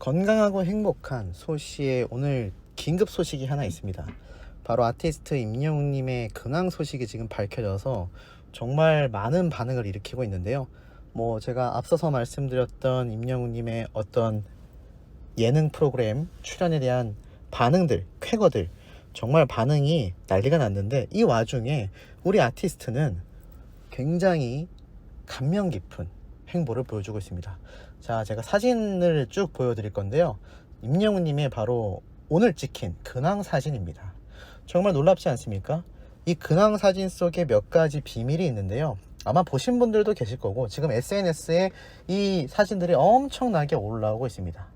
건강하고 행복한 소시의 오늘 긴급 소식이 하나 있습니다. 바로 아티스트 임영웅님의 근황 소식이 지금 밝혀져서 정말 많은 반응을 일으키고 있는데요. 제가 앞서서 말씀드렸던 임영웅님의 어떤 예능 프로그램 출연에 대한 반응들, 쾌거들, 정말 반응이 난리가 났는데, 이 와중에 우리 아티스트는 굉장히 감명 깊은 행보를 보여주고 있습니다. 자, 제가 사진을 쭉 보여드릴 건데요. 임영웅님의 바로 오늘 찍힌 근황 사진입니다. 정말 놀랍지 않습니까? 이 근황 사진 속에 몇 가지 비밀이 있는데요. 아마 보신 분들도 계실 거고, 지금 SNS에 이 사진들이 엄청나게 올라오고 있습니다.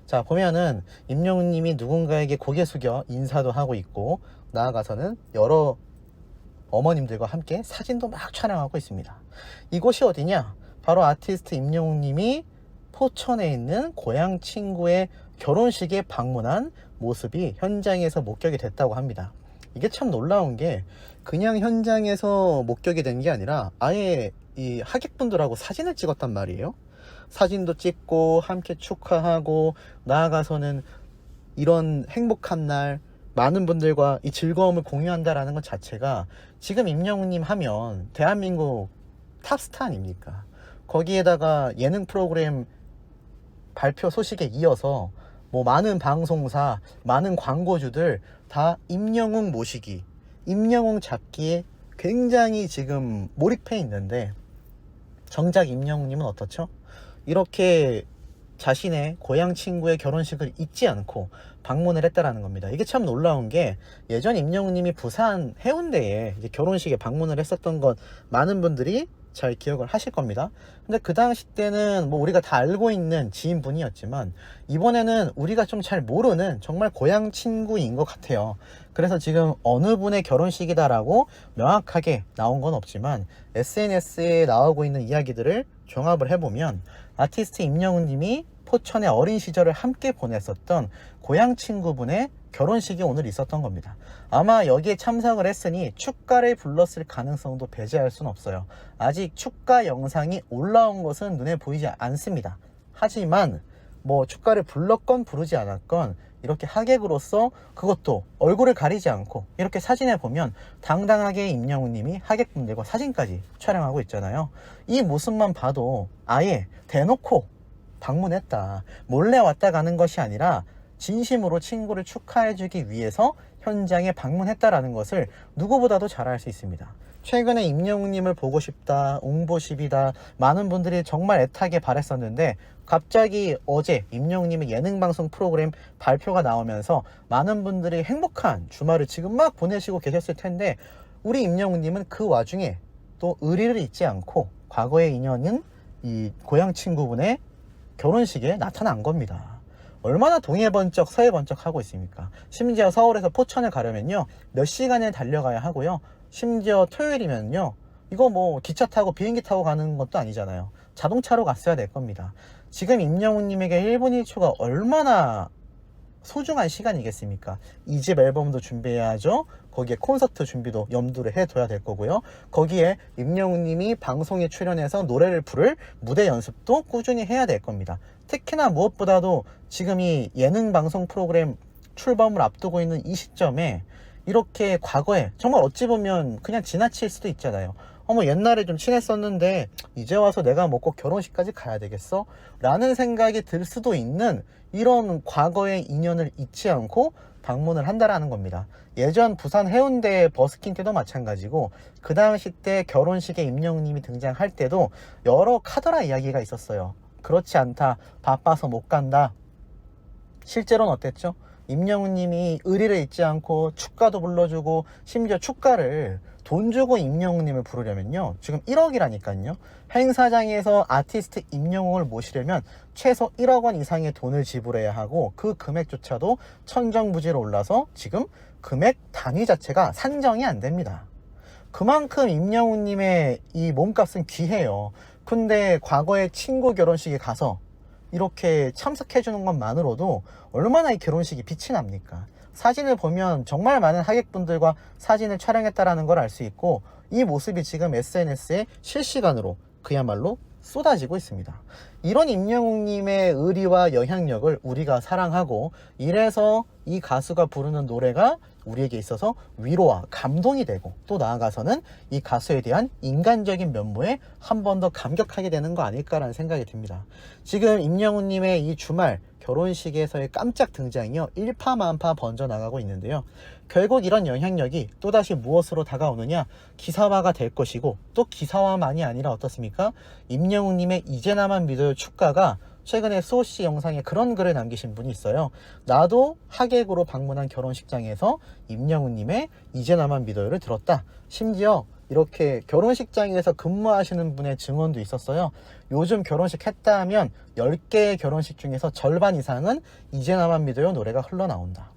자, 보면은 임영웅님이 누군가에게 고개 숙여 인사도 하고 있고, 나아가서는 여러 어머님들과 함께 사진도 막 촬영하고 있습니다. 이곳이 어디냐? 바로 아티스트 임영웅님이 포천에 있는 고향 친구의 결혼식에 방문한 모습이 현장에서 목격이 됐다고 합니다. 이게 참 놀라운 게, 그냥 현장에서 목격이 된 게 아니라 아예 이 하객분들하고 사진을 찍었단 말이에요. 사진도 찍고 함께 축하하고, 나아가서는 이런 행복한 날 많은 분들과 이 즐거움을 공유한다라는 것 자체가, 지금 임영웅님 하면 대한민국 탑스타 아닙니까? 거기에다가 예능 프로그램 발표 소식에 이어서 많은 방송사, 많은 광고주들 다 임영웅 모시기, 임영웅 잡기에 굉장히 지금 몰입해 있는데, 정작 임영웅님은 어떻죠? 이렇게 자신의 고향 친구의 결혼식을 잊지 않고 방문을 했다라는 겁니다. 이게 참 놀라운 게, 예전 임영웅님이 부산 해운대에 이제 결혼식에 방문을 했었던 것 많은 분들이 잘 기억을 하실 겁니다. 근데 그 당시 때는 우리가 다 알고 있는 지인분이었지만, 이번에는 우리가 좀 잘 모르는 정말 고향 친구인 것 같아요. 그래서 지금 어느 분의 결혼식이다라고 명확하게 나온 건 없지만, SNS에 나오고 있는 이야기들을 종합을 해보면 아티스트 임영웅님이 포천의 어린 시절을 함께 보냈었던 고향 친구분의 결혼식이 오늘 있었던 겁니다. 아마 여기에 참석을 했으니 축가를 불렀을 가능성도 배제할 수는 없어요. 아직 축가 영상이 올라온 것은 눈에 보이지 않습니다. 하지만 축가를 불렀건 부르지 않았건, 이렇게 하객으로서 그것도 얼굴을 가리지 않고 이렇게 사진에 보면 당당하게 임영웅님이 하객분들과 사진까지 촬영하고 있잖아요. 이 모습만 봐도 아예 대놓고 방문했다, 몰래 왔다 가는 것이 아니라 진심으로 친구를 축하해주기 위해서 현장에 방문했다라는 것을 누구보다도 잘 알 수 있습니다. 최근에 임영웅님을 보고 싶다, 옹보십이다, 많은 분들이 정말 애타게 바랬었는데, 갑자기 어제 임영웅님의 예능방송 프로그램 발표가 나오면서 많은 분들이 행복한 주말을 지금 막 보내시고 계셨을 텐데, 우리 임영웅님은 그 와중에 또 의리를 잊지 않고 과거의 인연인 이 고향 친구분의 결혼식에 나타난 겁니다. 얼마나 동해번쩍 서해번쩍 하고 있습니까? 심지어 서울에서 포천을 가려면요 몇 시간을 달려가야 하고요, 심지어 토요일이면요 이거 기차 타고 비행기 타고 가는 것도 아니잖아요. 자동차로 갔어야 될 겁니다. 지금 임영웅님에게 1분 1초가 얼마나 소중한 시간이겠습니까? 2집 앨범도 준비해야죠. 거기에 콘서트 준비도 염두를 해둬야 될 거고요. 거기에 임영웅님이 방송에 출연해서 노래를 부를 무대 연습도 꾸준히 해야 될 겁니다. 특히나 무엇보다도 지금 이 예능 방송 프로그램 출범을 앞두고 있는 이 시점에 이렇게 과거에 정말 어찌 보면 그냥 지나칠 수도 있잖아요. 옛날에 좀 친했었는데 이제 와서 내가 꼭 결혼식까지 가야 되겠어? 라는 생각이 들 수도 있는 이런 과거의 인연을 잊지 않고 방문을 한다라는 겁니다. 예전 부산 해운대 버스킹 때도 마찬가지고, 그 당시 때 결혼식에 임영웅님이 등장할 때도 여러 카더라 이야기가 있었어요. 그렇지 않다, 바빠서 못 간다. 실제로는 어땠죠? 임영웅님이 의리를 잊지 않고 축가도 불러주고, 심지어 축가를 돈 주고 임영웅님을 부르려면요 지금 1억이라니까요. 행사장에서 아티스트 임영웅을 모시려면 최소 1억 원 이상의 돈을 지불해야 하고, 그 금액조차도 천정부지로 올라서 지금 금액 단위 자체가 산정이 안 됩니다. 그만큼 임영웅님의 이 몸값은 귀해요. 근데 과거에 친구 결혼식에 가서 이렇게 참석해주는 것만으로도 얼마나 이 결혼식이 빛이 납니까? 사진을 보면 정말 많은 하객분들과 사진을 촬영했다라는 걸 알 수 있고, 이 모습이 지금 SNS에 실시간으로 그야말로 쏟아지고 있습니다. 이런 임영웅님의 의리와 영향력을 우리가 사랑하고, 이래서 이 가수가 부르는 노래가 우리에게 있어서 위로와 감동이 되고, 또 나아가서는 이 가수에 대한 인간적인 면모에 한 번 더 감격하게 되는 거 아닐까라는 생각이 듭니다. 지금 임영웅님의 이 주말 결혼식에서의 깜짝 등장이요, 일파만파 번져나가고 있는데요. 결국 이런 영향력이 또다시 무엇으로 다가오느냐, 기사화가 될 것이고, 또 기사화만이 아니라 어떻습니까? 임영웅님의 이제 나만 믿어요 축가가 최근에 수호씨 영상에 그런 글을 남기신 분이 있어요. 나도 하객으로 방문한 결혼식장에서 임영웅님의 이제 나만 믿어요를 들었다. 심지어 이렇게 결혼식장에서 근무하시는 분의 증언도 있었어요. 요즘 결혼식 했다 하면 10개의 결혼식 중에서 절반 이상은 이제 나만 믿어요 노래가 흘러나온다.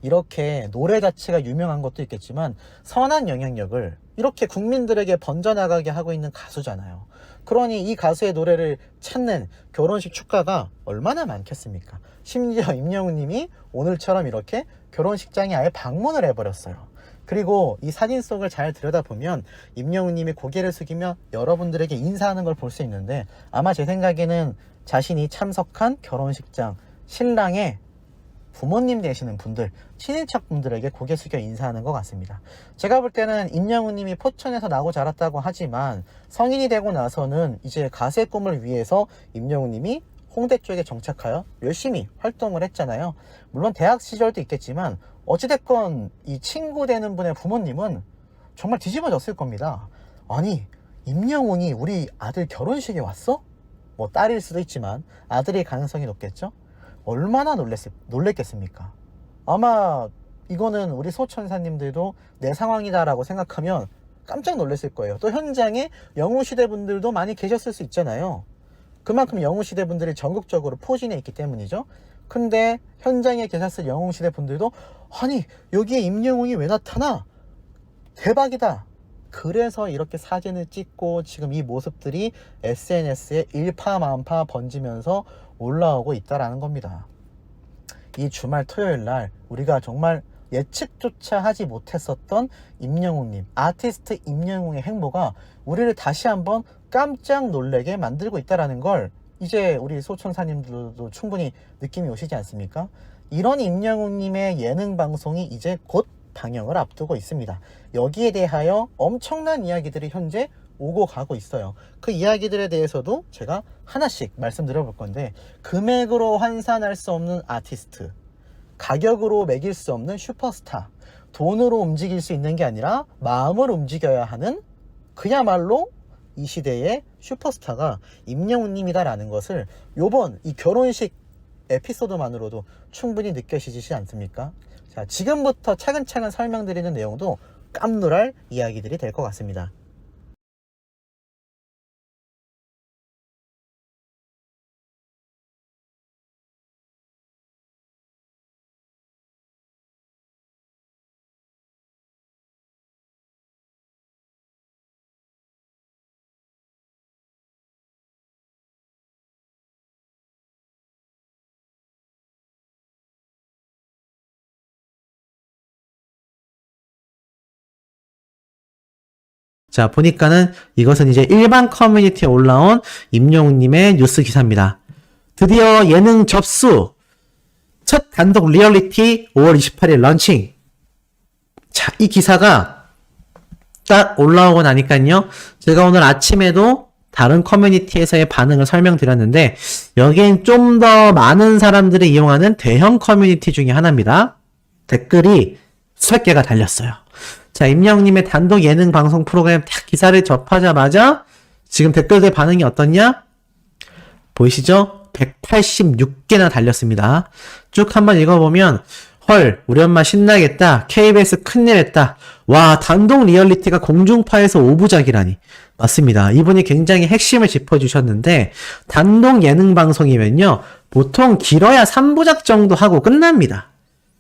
이렇게 노래 자체가 유명한 것도 있겠지만 선한 영향력을 이렇게 국민들에게 번져나가게 하고 있는 가수잖아요. 그러니 이 가수의 노래를 찾는 결혼식 축가가 얼마나 많겠습니까? 심지어 임영웅님이 오늘처럼 이렇게 결혼식장에 아예 방문을 해버렸어요. 그리고 이 사진 속을 잘 들여다보면 임영웅님이 고개를 숙이며 여러분들에게 인사하는 걸 볼 수 있는데, 아마 제 생각에는 자신이 참석한 결혼식장 신랑의 부모님 되시는 분들, 친인척 분들에게 고개 숙여 인사하는 것 같습니다. 제가 볼 때는 임영웅님이 포천에서 나고 자랐다고 하지만 성인이 되고 나서는 이제 가수의 꿈을 위해서 임영웅님이 홍대 쪽에 정착하여 열심히 활동을 했잖아요. 물론 대학 시절도 있겠지만 어찌됐건 이 친구 되는 분의 부모님은 정말 뒤집어졌을 겁니다. 아니, 임영웅이 우리 아들 결혼식에 왔어? 뭐 딸일 수도 있지만 아들일 가능성이 높겠죠? 얼마나 놀랬겠습니까? 아마 이거는 우리 소천사님들도 내 상황이다 라고 생각하면 깜짝 놀랐을 거예요. 또 현장에 영웅시대 분들도 많이 계셨을 수 있잖아요. 그만큼 영웅시대 분들이 전국적으로 포진해 있기 때문이죠. 근데 현장에 계셨을 영웅시대 분들도 아니 여기에 임영웅이 왜 나타나? 대박이다. 그래서 이렇게 사진을 찍고 지금 이 모습들이 SNS에 일파만파 번지면서 올라오고 있다라는 겁니다. 이 주말 토요일 날 우리가 정말 예측조차 하지 못했었던 임영웅님, 아티스트 임영웅의 행보가 우리를 다시 한번 깜짝 놀래게 만들고 있다라는 걸 이제 우리 소천사님들도 충분히 느낌이 오시지 않습니까? 이런 임영웅님의 예능 방송이 이제 곧 방영을 앞두고 있습니다. 여기에 대하여 엄청난 이야기들이 현재 오고 가고 있어요. 그 이야기들에 대해서도 제가 하나씩 말씀드려 볼 건데, 금액으로 환산할 수 없는 아티스트, 가격으로 매길 수 없는 슈퍼스타, 돈으로 움직일 수 있는 게 아니라 마음을 움직여야 하는 그야말로 이 시대의 슈퍼스타가 임영웅님이다라는 것을 요번 이 결혼식 에피소드만으로도 충분히 느껴지시지 않습니까? 자, 지금부터 차근차근 설명드리는 내용도 깜놀할 이야기들이 될 것 같습니다. 자, 보니까는 이것은 이제 일반 커뮤니티에 올라온 임영웅님의 뉴스 기사입니다. 드디어 예능 접수! 첫 단독 리얼리티 5월 28일 런칭! 자, 이 기사가 딱 올라오고 나니까요, 제가 오늘 아침에도 다른 커뮤니티에서의 반응을 설명드렸는데, 여기엔 좀 더 많은 사람들이 이용하는 대형 커뮤니티 중에 하나입니다. 댓글이 수백 개가 달렸어요. 자, 임영웅님의 단독 예능 방송 프로그램 딱 기사를 접하자마자 지금 댓글들 반응이 어떻냐? 보이시죠? 186개나 달렸습니다. 쭉 한번 읽어보면 헐, 우리 엄마 신나겠다. KBS 큰일 했다. 와, 단독 리얼리티가 공중파에서 5부작이라니. 맞습니다. 이분이 굉장히 핵심을 짚어주셨는데, 단독 예능 방송이면요, 보통 길어야 3부작 정도 하고 끝납니다.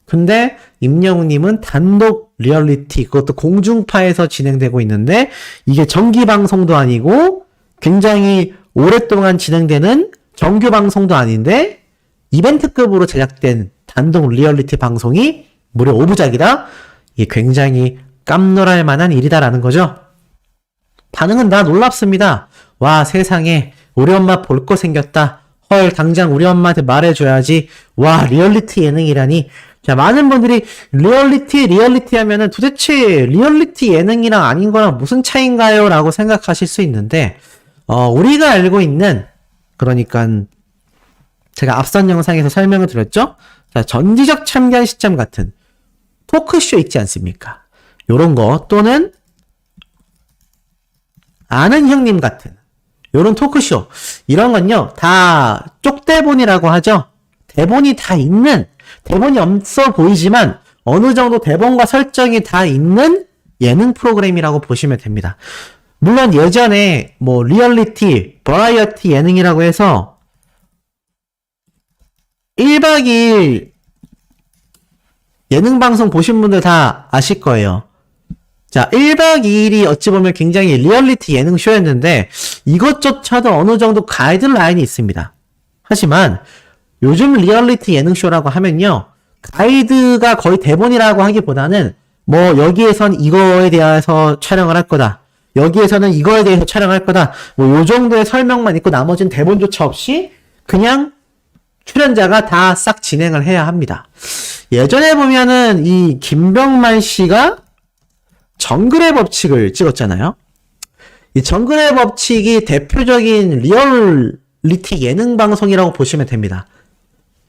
근데 임영웅님은 단독 리얼리티, 그것도 공중파에서 진행되고 있는데, 이게 정기 방송도 아니고 굉장히 오랫동안 진행되는 정규 방송도 아닌데 이벤트급으로 제작된 단독 리얼리티 방송이 무려 5부작이다? 이게 굉장히 깜놀할 만한 일이다라는 거죠. 반응은 다 놀랍습니다. 와, 세상에 우리 엄마 볼 거 생겼다. 헐, 당장 우리 엄마한테 말해줘야지. 와, 리얼리티 예능이라니. 자, 많은 분들이 리얼리티 하면은 도대체 리얼리티 예능이랑 아닌 거랑 무슨 차이인가요? 라고 생각하실 수 있는데, 우리가 알고 있는, 그러니까 제가 앞선 영상에서 설명을 드렸죠? 자, 전지적 참견 시점 같은 토크쇼 있지 않습니까? 요런 거, 또는 아는 형님 같은 요런 토크쇼, 이런 건요 다 쪽대본이라고 하죠. 대본이 다 있는, 대본이 없어 보이지만 어느 정도 대본과 설정이 다 있는 예능 프로그램이라고 보시면 됩니다. 물론 예전에 뭐 리얼리티, 버라이어티 예능이라고 해서 1박 2일 예능 방송 보신 분들 다 아실 거예요. 자, 1박 2일이 어찌 보면 굉장히 리얼리티 예능 쇼였는데 이것조차도 어느 정도 가이드라인이 있습니다. 하지만 요즘 리얼리티 예능 쇼라고 하면요, 가이드가 거의 대본이라고 하기보다는 뭐 여기에선 이거에 대해서 촬영을 할 거다, 여기에서는 이거에 대해서 촬영할 거다, 뭐 요 정도의 설명만 있고 나머지는 대본조차 없이 그냥 출연자가 다 싹 진행을 해야 합니다. 예전에 보면은 이 김병만 씨가 정글의 법칙을 찍었잖아요. 이 정글의 법칙이 대표적인 리얼리티 예능 방송이라고 보시면 됩니다.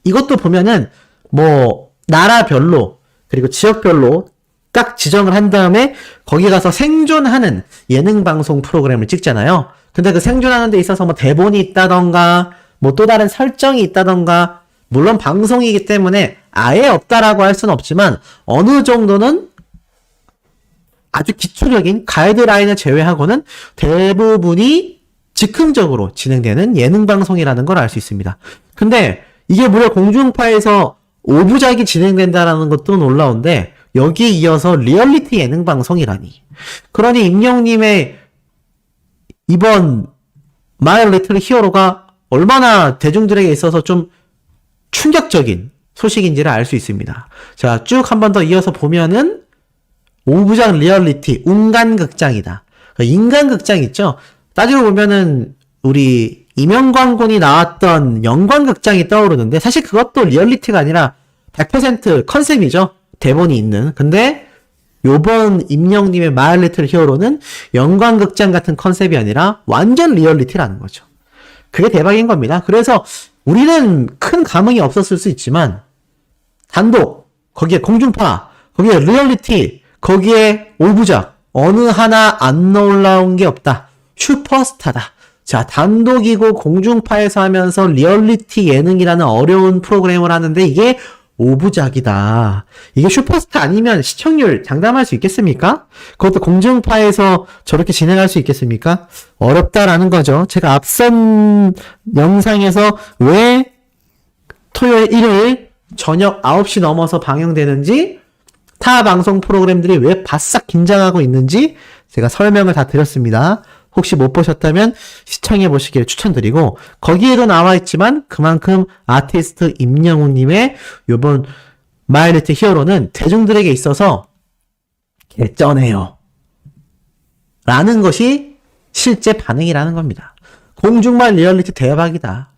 이것도 보면은 뭐 나라별로 그리고 지역별로 딱 지정을 한 다음에 거기 가서 생존하는 예능 방송 프로그램을 찍잖아요. 근데 그 생존하는 데 있어서 뭐 대본이 있다던가 뭐 또 다른 설정이 있다던가, 물론 방송이기 때문에 아예 없다라고 할 수는 없지만 어느 정도는 아주 기초적인 가이드라인을 제외하고는 대부분이 즉흥적으로 진행되는 예능 방송이라는 걸 알 수 있습니다. 근데 이게 무려 공중파에서 5부작이 진행된다라는 것도 놀라운데 여기에 이어서 리얼리티 예능 방송이라니. 그러니 임영님의 이번 마이 리틀 히어로가 얼마나 대중들에게 있어서 좀 충격적인 소식인지를 알 수 있습니다. 자, 쭉 한 번 더 이어서 보면은 5부작 리얼리티 운간극장이다. 인간극장 있죠? 따지고 보면은 우리 임영광 군이 나왔던 영광극장이 떠오르는데 사실 그것도 리얼리티가 아니라 100% 컨셉이죠. 대본이 있는. 근데 요번 임영님의 마이 리틀 히어로는 영광극장 같은 컨셉이 아니라 완전 리얼리티라는 거죠. 그게 대박인 겁니다. 그래서 우리는 큰 감흥이 없었을 수 있지만 단독, 거기에 공중파, 거기에 리얼리티, 거기에 5부작 어느 하나 안 놀라운 게 없다. 슈퍼스타다. 자, 단독이고 공중파에서 하면서 리얼리티 예능이라는 어려운 프로그램을 하는데 이게 5부작이다. 이게 슈퍼스타 아니면 시청률 장담할 수 있겠습니까? 그것도 공중파에서 저렇게 진행할 수 있겠습니까? 어렵다라는 거죠. 제가 앞선 영상에서 왜 토요일, 일요일 저녁 9시 넘어서 방영되는지, 타 방송 프로그램들이 왜 바싹 긴장하고 있는지 제가 설명을 다 드렸습니다. 혹시 못 보셨다면 시청해 보시길 추천드리고, 거기에도 나와 있지만 그만큼 아티스트 임영웅님의 요번 마이 리틀 히어로는 대중들에게 있어서 개쩌네요 라는 것이 실제 반응이라는 겁니다. 공중만 리얼리티 대박이다.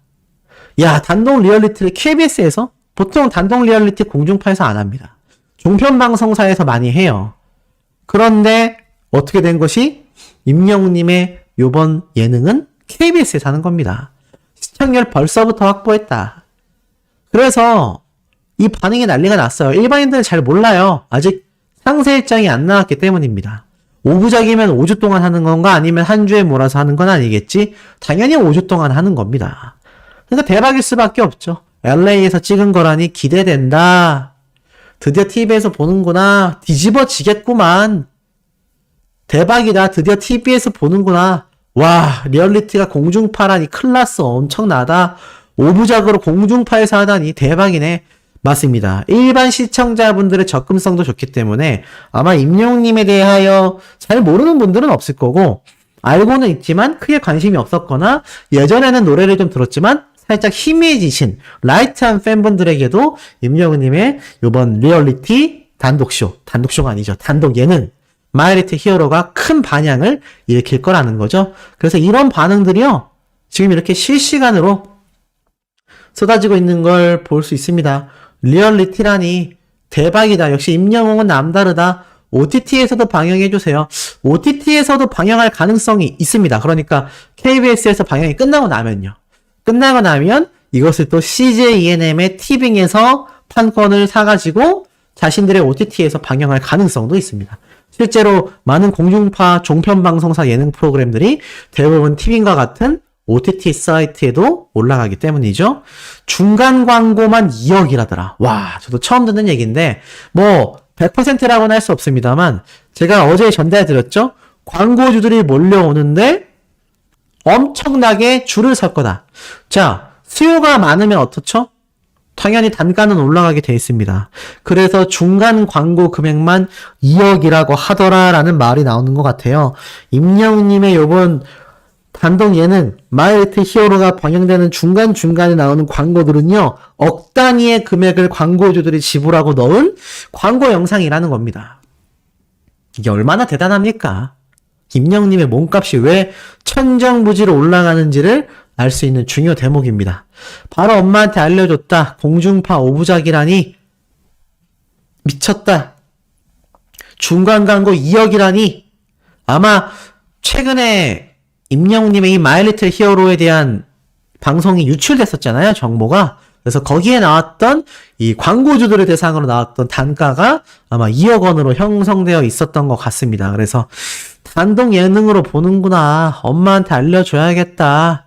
야, 단독 리얼리티를 KBS에서, 보통 단독 리얼리티 공중파에서 안 합니다. 종편방송사에서 많이 해요. 그런데 어떻게 된 것이, 임영웅님의 요번 예능은 KBS에서 하는 겁니다. 시청률 벌써부터 확보했다. 그래서 이 반응이 난리가 났어요. 일반인들은 잘 몰라요. 아직 상세 일정이 안 나왔기 때문입니다. 5부작이면 5주 동안 하는 건가, 아니면 한 주에 몰아서 하는 건 아니겠지? 당연히 5주 동안 하는 겁니다. 그러니까 대박일 수밖에 없죠. LA에서 찍은 거라니 기대된다. 드디어 TV에서 보는구나. 뒤집어지겠구만. 대박이다. 드디어 TV에서 보는구나. 와, 리얼리티가 공중파라니 클라스 엄청나다. 5부작으로 공중파에서 하다니 대박이네. 맞습니다. 일반 시청자분들의 접근성도 좋기 때문에 아마 임영웅님에 대하여 잘 모르는 분들은 없을 거고, 알고는 있지만 크게 관심이 없었거나 예전에는 노래를 좀 들었지만 살짝 희미해지신 라이트한 팬분들에게도 임영웅님의 이번 리얼리티 단독쇼가 아니죠. 단독 예능. 마이리트 히어로가 큰 반향을 일으킬 거라는 거죠. 그래서 이런 반응들이요, 지금 이렇게 실시간으로 쏟아지고 있는 걸 볼 수 있습니다. 리얼리티라니 대박이다. 역시 임영웅은 남다르다. OTT에서도 방영해주세요. OTT에서도 방영할 가능성이 있습니다. 그러니까 KBS에서 방영이 끝나고 나면요. 끝나고 나면 이것을 또 CJ ENM의 티빙에서 판권을 사가지고 자신들의 OTT에서 방영할 가능성도 있습니다. 실제로 많은 공중파 종편방송사 예능 프로그램들이 대부분 티빙과 같은 OTT 사이트에도 올라가기 때문이죠. 중간 광고만 2억이라더라. 와, 저도 처음 듣는 얘기인데 뭐 100%라고는 할 수 없습니다만 제가 어제 전달해드렸죠. 광고주들이 몰려오는데 엄청나게 줄을 설 거다. 자, 수요가 많으면 어떻죠? 당연히 단가는 올라가게 돼 있습니다. 그래서 중간 광고 금액만 2억이라고 하더라라는 말이 나오는 것 같아요. 임영웅님의 요번 단독 예능 마이리트 히어로가 방영되는 중간중간에 나오는 광고들은요, 억 단위의 금액을 광고주들이 지불하고 넣은 광고 영상이라는 겁니다. 이게 얼마나 대단합니까? 임영웅님의 몸값이 왜 천정부지로 올라가는지를 알 수 있는 중요 대목입니다. 바로 엄마한테 알려줬다. 공중파 오부작이라니 미쳤다. 중간 광고 2억이라니 아마 최근에 임영웅님의 이 마이리틀 히어로에 대한 방송이 유출됐었잖아요. 정보가. 그래서 거기에 나왔던 이 광고주들을 대상으로 나왔던 단가가 아마 2억 원으로 형성되어 있었던 것 같습니다. 그래서 단독 예능으로 보는구나. 엄마한테 알려줘야겠다.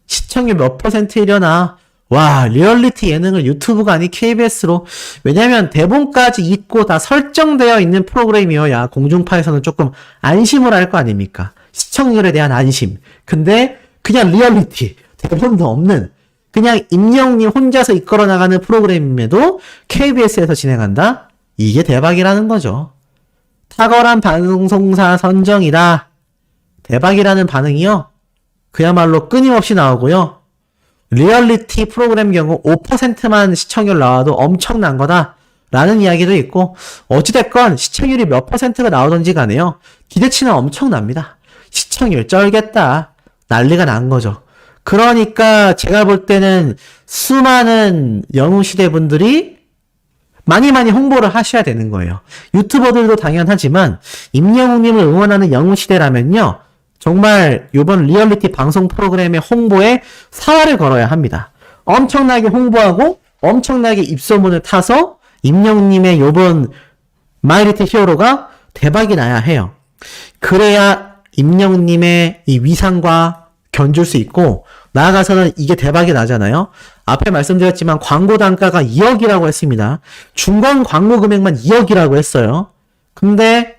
시청률 몇 %이려나. 와, 리얼리티 예능을 유튜브가 아닌 KBS로. 왜냐면 대본까지 있고 다 설정되어 있는 프로그램이어야 공중파에서는 조금 안심을 할 거 아닙니까? 시청률에 대한 안심. 근데 그냥 리얼리티, 대본도 없는 그냥 임영웅님 혼자서 이끌어 나가는 프로그램임에도 KBS에서 진행한다? 이게 대박이라는 거죠. 탁월한 방송사 선정이다. 대박이라는 반응이요. 그야말로 끊임없이 나오고요. 리얼리티 프로그램 경우 5%만 시청률 나와도 엄청난 거다. 라는 이야기도 있고, 어찌됐건 시청률이 몇 %가 나오던지 간에요. 기대치는 엄청납니다. 시청률 쩔겠다. 난리가 난 거죠. 그러니까 제가 볼 때는 수많은 영웅시대 분들이 많이 홍보를 하셔야 되는 거예요. 유튜버들도 당연하지만 임영웅님을 응원하는 영웅시대라면요. 정말 이번 리얼리티 방송 프로그램의 홍보에 사활을 걸어야 합니다. 엄청나게 홍보하고 엄청나게 입소문을 타서 임영웅님의 이번 마이리트 히어로가 대박이 나야 해요. 그래야 임영웅님의 이 위상과 견줄 수 있고 나아가서는 이게 대박이 나잖아요. 앞에 말씀드렸지만 광고 단가가 2억이라고 했습니다. 중간 광고 금액만 2억이라고 했어요. 근데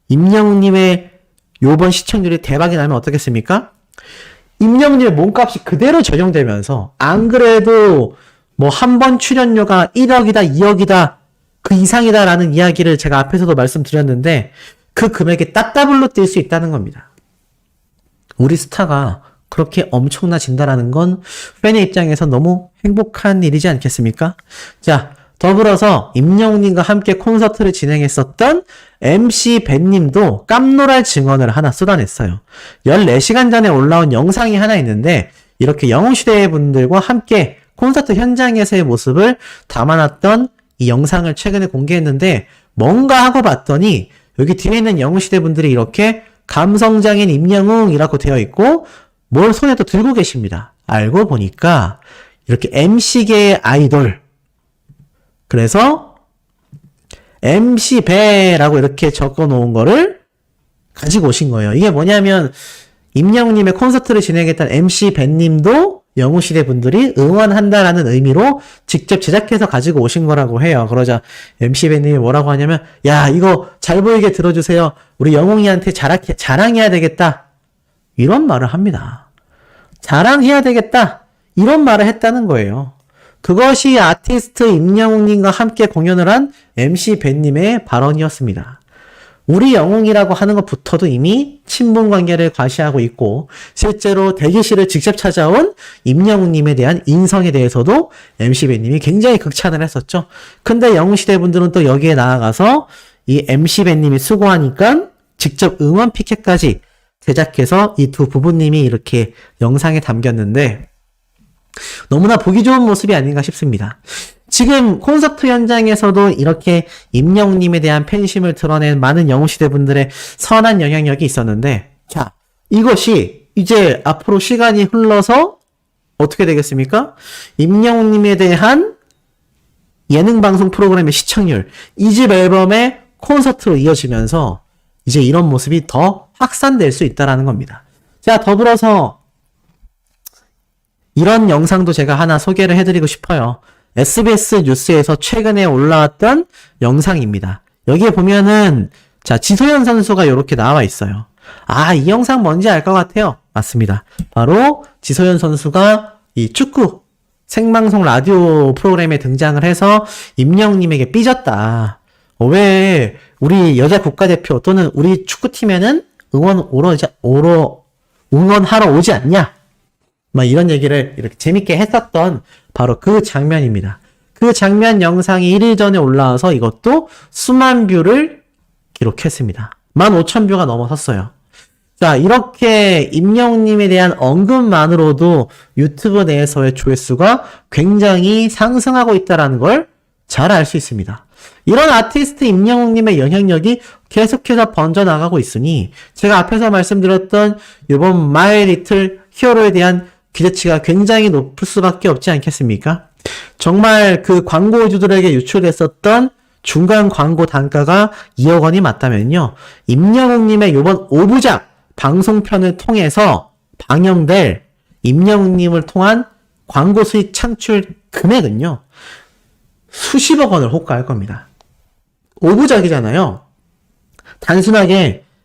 임영웅님의 요번 시청률이 대박이 나면 어떻겠습니까? 임영웅님의 몸값이 그대로 적용되면서 안 그래도 뭐 한 번 출연료가 1억이다 2억이다 그 이상이다라는 이야기를 제가 앞에서도 말씀드렸는데 그 금액이 따따블로 뛸 수 있다는 겁니다. 우리 스타가 그렇게 엄청나진다라는 건 팬의 입장에서 너무 행복한 일이지 않겠습니까? 자, 더불어서 임영웅님과 함께 콘서트를 진행했었던 MC 벤님도 깜놀할 증언을 하나 쏟아냈어요. 14시간 전에 올라온 영상이 하나 있는데 이렇게 영웅시대 분들과 함께 콘서트 현장에서의 모습을 담아놨던 이 영상을 최근에 공개했는데 뭔가 하고 봤더니 여기 뒤에 있는 영웅시대 분들이 이렇게 감성장인 임영웅이라고 되어 있고 뭘 손에 또 들고 계십니다. 알고 보니까 이렇게 MC계의 아이돌, 그래서 MC배라고 이렇게 적어 놓은 거를 가지고 오신 거예요. 이게 뭐냐면 임영웅님의 콘서트를 진행했던 MC배님도 영웅시대 분들이 응원한다라는 의미로 직접 제작해서 가지고 오신 거라고 해요. 그러자 MC배님이 뭐라고 하냐면 야, 이거 잘 보이게 들어주세요. 우리 영웅이한테 자랑해야 되겠다. 이런 말을 합니다. 자랑해야 되겠다. 이런 말을 했다는 거예요. 그것이 아티스트 임영웅님과 함께 공연을 한 MC 벤님의 발언이었습니다. 우리 영웅이라고 하는 것부터도 이미 친분 관계를 과시하고 있고 실제로 대기실을 직접 찾아온 임영웅님에 대한 인성에 대해서도 MC 벤님이 굉장히 극찬을 했었죠. 근데 영웅시대 분들은 또 여기에 나아가서 이 MC배님이 수고하니까 직접 응원 피켓까지 제작해서 이 두 부부님이 이렇게 영상에 담겼는데 너무나 보기 좋은 모습이 아닌가 싶습니다. 지금 콘서트 현장에서도 이렇게 임영웅님에 대한 팬심을 드러낸 많은 영웅시대 분들의 선한 영향력이 있었는데, 자, 이것이 이제 앞으로 시간이 흘러서 어떻게 되겠습니까? 임영웅님에 대한 예능방송 프로그램의 시청률, 2집 앨범의 콘서트로 이어지면서 이제 이런 모습이 더 확산될 수 있다는 겁니다. 자, 더불어서 이런 영상도 제가 하나 소개를 해드리고 싶어요. SBS 뉴스에서 최근에 올라왔던 영상입니다. 여기에 보면은 자, 지소연 선수가 이렇게 나와 있어요. 아, 이 영상 뭔지 알 것 같아요. 맞습니다. 바로 지소연 선수가 이 축구 생방송 라디오 프로그램에 등장을 해서 임영웅님에게 삐졌다. 왜 우리 여자 국가대표 또는 우리 축구팀에는 응원하러 오지 않냐? 막 이런 얘기를 이렇게 재밌게 했었던 바로 그 장면입니다. 그 장면 영상이 1일 전에 올라와서 이것도 수만 뷰를 기록했습니다. 15,000뷰가 넘어섰어요. 자, 이렇게 임영웅님에 대한 언급만으로도 유튜브 내에서의 조회수가 굉장히 상승하고 있다는 걸 잘 알 수 있습니다. 이런 아티스트 임영웅님의 영향력이 계속해서 번져나가고 있으니 제가 앞에서 말씀드렸던 이번 My Little Hero에 대한 기대치가 굉장히 높을 수밖에 없지 않겠습니까? 정말 그 광고주들에게 유출됐었던 중간 광고 단가가 2억 원이 맞다면요. 임영웅님의 이번 5부작 방송편을 통해서 방영될 임영웅님을 통한 광고 수익 창출 금액은요. 수십억 원을 호가할 겁니다. 5부작이잖아요.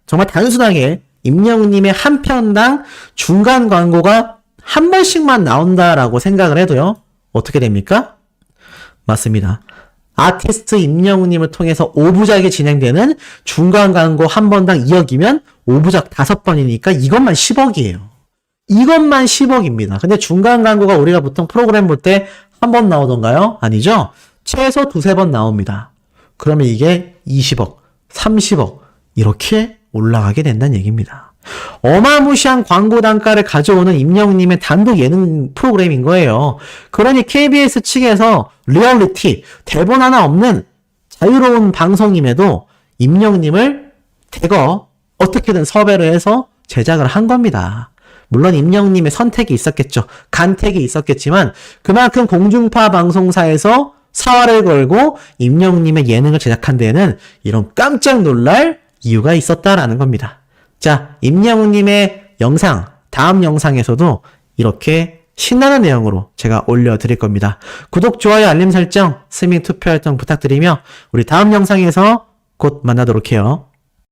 정말 단순하게 임영웅님의 한 편당 중간 광고가 한 번씩만 나온다라고 생각을 해도요. 어떻게 됩니까? 맞습니다. 아티스트 임영웅님을 통해서 5부작이 진행되는 중간 광고 한 번당 2억이면 5부작 5번이니까 이것만 10억이에요. 이것만 10억입니다. 근데 중간 광고가 우리가 보통 프로그램 볼 때 한 번 나오던가요? 아니죠? 최소 2-3번 나옵니다. 그러면 이게 20억, 30억 이렇게 올라가게 된다는 얘기입니다. 어마무시한 광고 단가를 가져오는 임영웅님의 단독 예능 프로그램인 거예요. 그러니 KBS 측에서 리얼리티, 대본 하나 없는 자유로운 방송임에도 임영웅님을 대거 어떻게든 섭외를 해서 제작을 한 겁니다. 물론 임영웅님의 선택이 있었겠죠. 간택이 있었겠지만 그만큼 공중파 방송사에서 사활을 걸고 임영웅님의 예능을 제작한 데에는 이런 깜짝 놀랄 이유가 있었다라는 겁니다. 자, 임영웅님의 영상, 다음 영상에서도 이렇게 신나는 내용으로 제가 올려드릴 겁니다. 구독, 좋아요, 알림 설정, 스밍 투표 활동 부탁드리며 우리 다음 영상에서 곧 만나도록 해요.